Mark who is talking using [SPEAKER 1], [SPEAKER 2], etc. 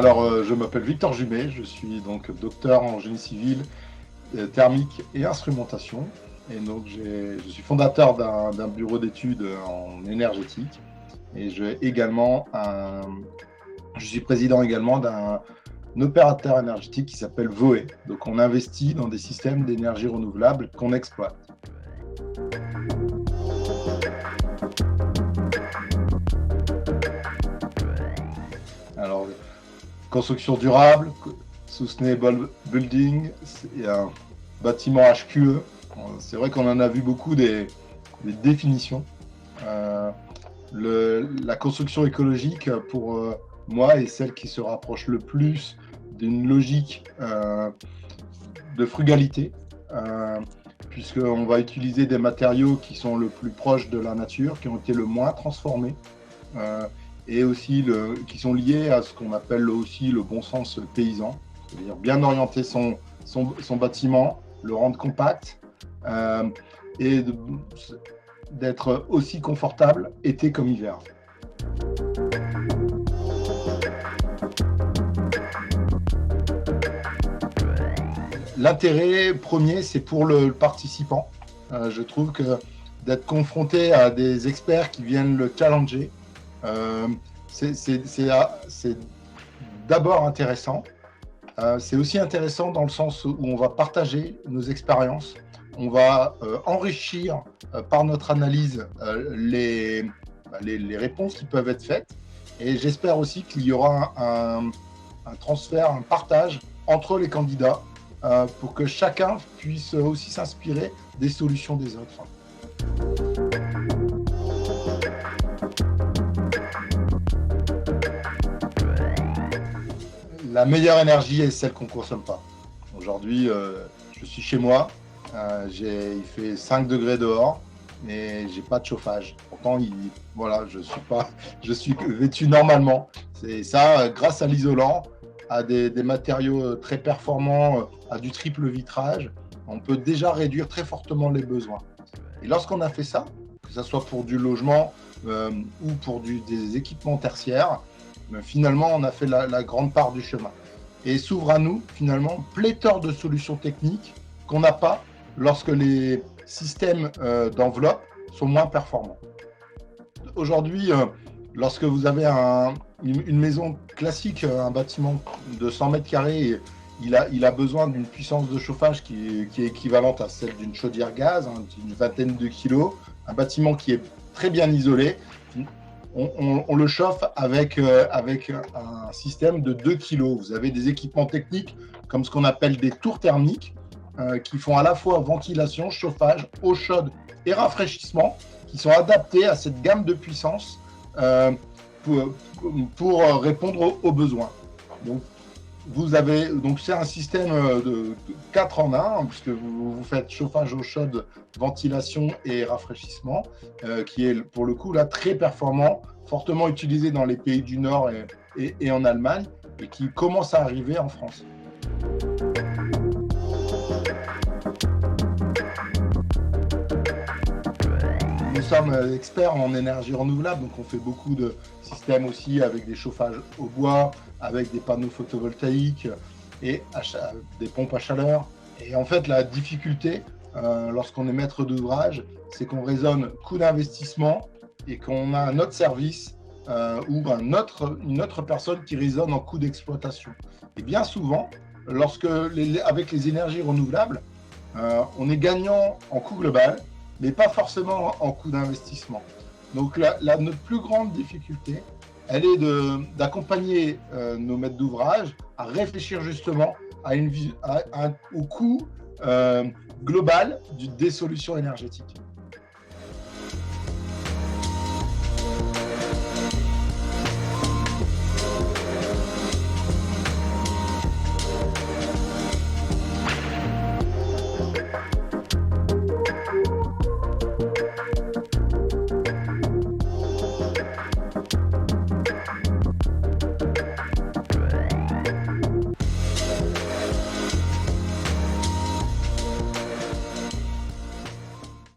[SPEAKER 1] Je m'appelle Victor Jumet, je suis donc docteur en génie civil, thermique et instrumentation. Et donc, je suis fondateur d'un bureau d'études en énergétique. Et je suis président également d'un opérateur énergétique qui s'appelle Voe. Donc, on investit dans des systèmes d'énergie renouvelable qu'on exploite. Alors, construction durable, sustainable building, et un bâtiment HQE. C'est vrai qu'on en a vu beaucoup des définitions. La construction écologique, pour moi, est celle qui se rapproche le plus d'une logique de frugalité, puisqu'on va utiliser des matériaux qui sont le plus proches de la nature, qui ont été le moins transformés, et aussi qui sont liés à ce qu'on appelle aussi le bon sens paysan, c'est-à-dire bien orienter son bâtiment, le rendre compact, et d'être aussi confortable été comme hiver. L'intérêt premier, c'est pour le participant. Je trouve que d'être confronté à des experts qui viennent le challenger, c'est d'abord intéressant. C'est aussi intéressant dans le sens où on va partager nos expériences, on va enrichir par notre analyse les réponses qui peuvent être faites, et j'espère aussi qu'il y aura un transfert, un partage entre les candidats pour que chacun puisse aussi s'inspirer des solutions des autres. La meilleure énergie est celle qu'on ne consomme pas. Aujourd'hui, je suis chez moi, il fait 5 degrés dehors, mais j'ai pas de chauffage. Pourtant, je suis vêtu normalement. C'est ça, grâce à l'isolant, à des matériaux très performants, à du triple vitrage, on peut déjà réduire très fortement les besoins. Et lorsqu'on a fait ça, que ce soit pour du logement ou pour des équipements tertiaires, finalement, on a fait la grande part du chemin. Et s'ouvre à nous, finalement, pléthore de solutions techniques qu'on n'a pas lorsque les systèmes d'enveloppe sont moins performants. Aujourd'hui, lorsque vous avez une maison classique, un bâtiment de 100 mètres carrés, il a besoin d'une puissance de chauffage qui est équivalente à celle d'une chaudière gaz, d'une vingtaine de kilos, un bâtiment qui est très bien isolé. On le chauffe avec un système de 2 kg. Vous avez des équipements techniques comme ce qu'on appelle des tours thermiques qui font à la fois ventilation, chauffage, eau chaude et rafraîchissement, qui sont adaptés à cette gamme de puissance pour répondre aux besoins. Donc c'est un système de 4 en 1, puisque vous faites chauffage, eau chaude, ventilation et rafraîchissement, qui est pour le coup là très performant, fortement utilisé dans les pays du Nord et en Allemagne, et qui commence à arriver en France. Nous sommes experts en énergie renouvelable, donc on fait beaucoup de systèmes aussi avec des chauffages au bois, avec des panneaux photovoltaïques et des pompes à chaleur. Et en fait, la difficulté, lorsqu'on est maître d'ouvrage, c'est qu'on raisonne coût d'investissement et qu'on a un autre service ou une autre personne qui raisonne en coût d'exploitation. Et bien souvent, avec les énergies renouvelables, on est gagnant en coût global, mais pas forcément en coût d'investissement. Donc notre plus grande difficulté, elle est d'accompagner nos maîtres d'ouvrage à réfléchir justement au coût global des solutions énergétiques.